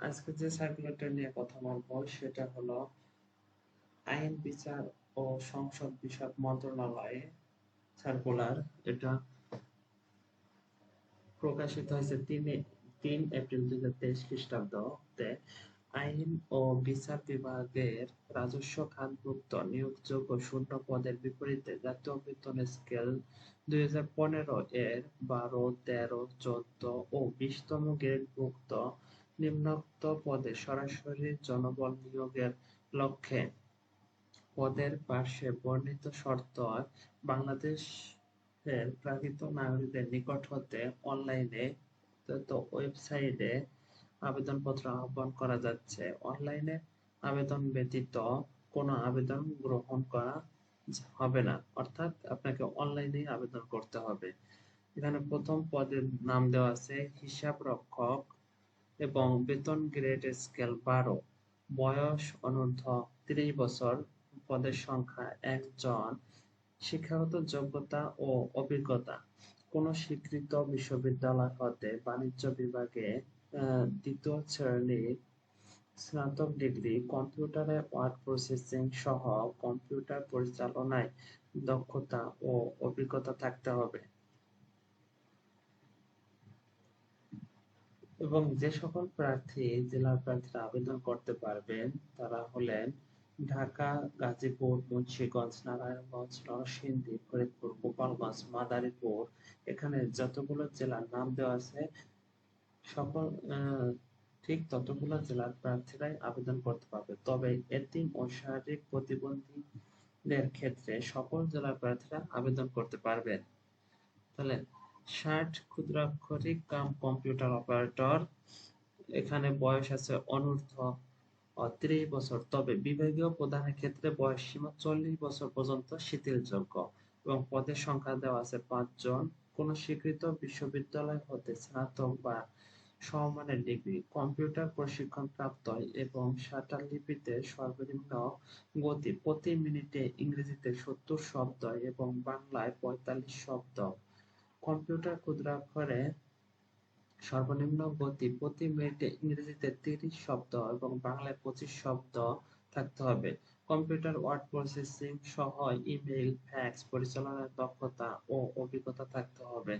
আজকে যে সার্কুলারটা নিয়ে কথা বলবো সেটা হলো আইন, বিচার ও সংসদ বিষয়ক মন্ত্রণালয়ে সার্কুলার। এটা প্রকাশিত হয়েছে 3 এপ্রিল 2023 খ্রিস্টাব্দে। আইন ও বিচার বিভাগের রাজস্ব খাতভুক্ত নিয়োগযোগ্য শূন্য পদের বিপরীতে জাতীয় বেতন স্কেল 2015 এর 12, 13, 14 ও 20তম গ্রেডভুক্ত নিম্নোক্ত পদে সরাসরি জনবল নিয়োগের লক্ষ্যে পদের পার্শ্বে বর্ণিত শর্ত বাংলাদেশের প্রকৃত নাগরিকদের নিকট হতে অনলাইনে ওয়েবসাইটে আবেদনপত্র আহ্বান করা যাচ্ছে। অনলাইনে আবেদন ব্যতীত কোনো আবেদন গ্রহণ করা হবে না, অর্থাৎ আপনাকে অনলাইনেই আবেদন করতে হবে। এখানে প্রথম পদের নাম দেওয়া আছে হিসাব রক্ষক এবং বেতন গ্রেড স্কেল 12, বয়স অনূর্ধ্ব 30 বছর, পদের সংখ্যা 1 জন, শিক্ষাগত যোগ্যতা ও অভিজ্ঞতা কোনো স্বীকৃত বিশ্ববিদ্যালয় হতে বাণিজ্য বিভাগে দ্বিতীয় শ্রেণীর স্নাতক ডিগ্রি, কম্পিউটারে ওয়ার্ড প্রসেসিং সহ কম্পিউটার পরিচালনায় দক্ষতা ও অভিজ্ঞতা থাকতে হবে। এবং যে সকল জেলার প্রার্থীরা আবেদন করতে পারবেন তারা হলেন ঢাকা, গাজীপুর, মুন্সিগঞ্জ, নারায়ণগঞ্জ, নরসিংদী, ফরিদপুর, গোপালগঞ্জ, মাদারীপুর। এখানে যতগুলো জেলার নাম দেওয়া আছে সকল ঠিক ততগুলো জেলার প্রার্থীরাই আবেদন করতে পারবে। তবে এতিম ও শারীরিক প্রতিবন্ধীদের ক্ষেত্রে সকল জেলার প্রার্থীরা আবেদন করতে পারবেন। তাহলে 60 ক্ষুদ্রাক্ষরিক কাম কম্পিউটার অপারেটর, এখানে বয়স আছে অনূর্ধ্ব 30 বছর, তবে বিভাগীয় প্রদানের ক্ষেত্রে বয়স সীমা 40 বছর পর্যন্ত শিথিলযোগ্য এবং পদের সংখ্যা দেওয়া আছে 5 জন। কোন স্বীকৃত বিশ্ববিদ্যালয় হতে স্নাতক বা সমমানের ডিগ্রি, কম্পিউটার প্রশিক্ষণ প্রাপ্ত এবং শাটার লিপিতে সর্বনিম্ন গতি প্রতি মিনিটে ইংরেজিতে 70 শব্দ এবং বাংলায় 45 শব্দ, কম্পিউটার ক্ষুদ্রাক্ষরে সর্বনিম্ন গতি প্রতি মিনিটে ইংরেজিতে 30 শব্দ এবং বাংলায় 25 শব্দ থাকতে হবে। কম্পিউটার ওয়ার্ড প্রসেসিং সহ ইমেইল, ফ্যাক্স পরিচালনার দক্ষতা ও অভিজ্ঞতা থাকতে হবে।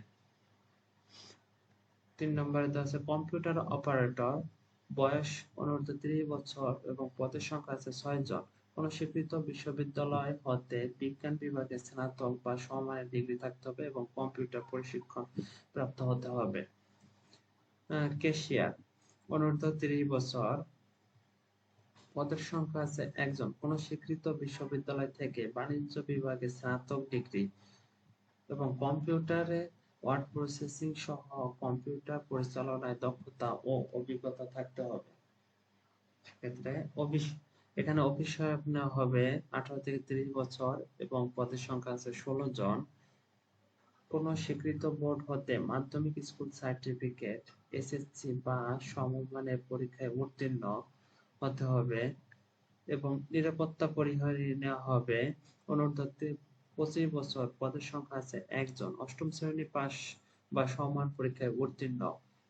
3 নম্বরে দেওয়া আছে কম্পিউটার অপারেটর, বয়স অনূর্ধ্ব 30 বছর এবং পদের সংখ্যা আছে 6 জন। কোন স্বীকৃত বিশ্ববিদ্যালয় হতে বিজ্ঞান বিভাগে স্নাতক বা সমমানের ডিগ্রি থাকতে হবে এবং কম্পিউটার প্রশিক্ষণ প্রাপ্ত হতে হবে। ক্যাশিয়ার, অনূর্ধ্ব 30 বছর, পদের সংখ্যা আছে 1 জন। কোন স্বীকৃত বিশ্ববিদ্যালয় থেকে বাণিজ্য বিভাগে স্নাতক ডিগ্রি এবং কম্পিউটারে ওয়ার্ড প্রসেসিং সহ কম্পিউটার পরিচালনায় দক্ষতা ও অভিজ্ঞতা থাকতে হবে। সেক্ষেত্রে এখানে অফিস সহায়ক নেওয়া হবে 18 থেকে 30 বছর এবং পদের সংখ্যা আছে 16 জন। কোন স্বীকৃত বোর্ড হতে মাধ্যমিক স্কুল সার্টিফিকেট, এসএসসি বা সমমানের পরীক্ষায় উত্তীর্ণ হতে হবে এবং নিরাপত্তা পরিহারী নেওয়া হবে অনূর্ধ্ব 25 বছর, পদের সংখ্যা আছে 1 জন। 8ম শ্রেণী পাস বা সমান পরীক্ষায় উত্তীর্ণ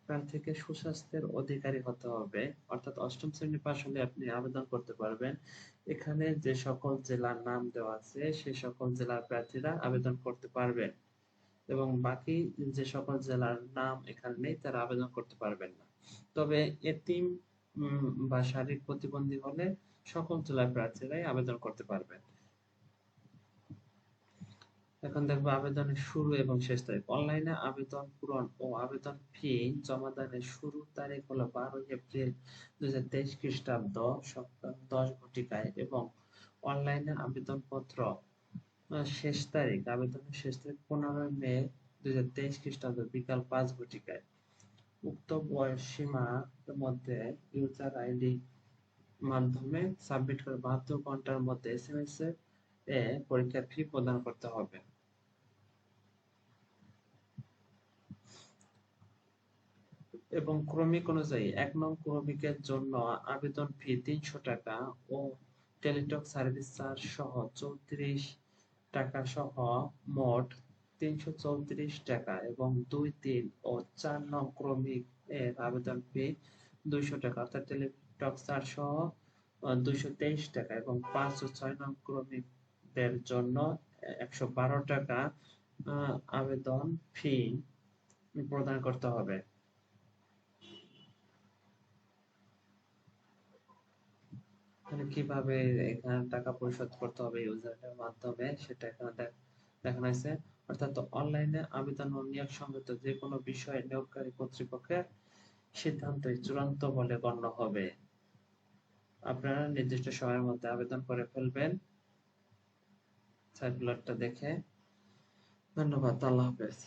প্রার্থীকে সুস্বাস্থ্যের অধিকারী হতে হবে, অর্থাৎ 8ম শ্রেণী পাস হলে আপনি আবেদন করতে পারবেন। এখানে যে সকল জেলার নাম দেওয়া আছে সেই সকল জেলার প্রার্থীরা আবেদন করতে পারবেন এবং বাকি যে সকল জেলার নাম এখানে নেই তারা আবেদন করতে পারবেন না। তবে এতিম বা শারীরিক প্রতিবন্ধী হলে সকল জেলার প্রার্থীরাই আবেদন করতে পারবেন। এখন দেখবো আবেদনের শুরু এবং শেষ তারিখ। অনলাইনে আবেদন পূরণ ও আবেদন ফি জমা দানের শুরুর তারিখ হলো 12 এপ্রিল 2023 খ্রিস্টাব্দ সকাল 10 ঘটিকায় এবং অনলাইনে আবেদনপত্র আবেদনের শেষ তারিখ 15 মে 2023 খ্রিস্টাব্দ বিকাল 5 ঘটিকায়। উক্ত বয়স সীমার মধ্যে ইউজার আইডি মাধ্যমে সাবমিট করে 72 ঘন্টার মধ্যে এসএমএস এ পরীক্ষার ফি প্রদান করতে হবে। এবং ক্রমিক অনুযায়ী 1 নং ক্রমিকের জন্য আবেদন ফি 300 টাকা ও টেলিটক সার্ভিস চার্জ সহ 34 টাকা সহ মোট 334 টাকা এবং 2, 3 ও 4 নং ক্রমিক এর আবেদন ফি 200 টাকা, অর্থাৎ টেলিটক চার্জ সহ 223 টাকা, এবং 5 ও 6 নং ক্রমিকদের জন্য 112 টাকা আবেদন ফি প্রদান করতে হবে। তাহলে কিভাবে এখানে টাকা পরিশোধ করতে হবে ইউজারের মাধ্যমে সেটা এখানে দেখানো হয়েছে। অর্থাৎ অনলাইনে আবেদন ও নিয়োগ সংক্রান্ত যে কোনো বিষয়ে নিয়োগকারী কর্তৃপক্ষের সিদ্ধান্তই চূড়ান্ত বলে গণ্য হবে। আপনারা নির্দিষ্ট সময়ের মধ্যে আবেদন করে ফেলবেন সার্কুলারটা দেখে। ধন্যবাদ। আল্লাহ হাফেজ।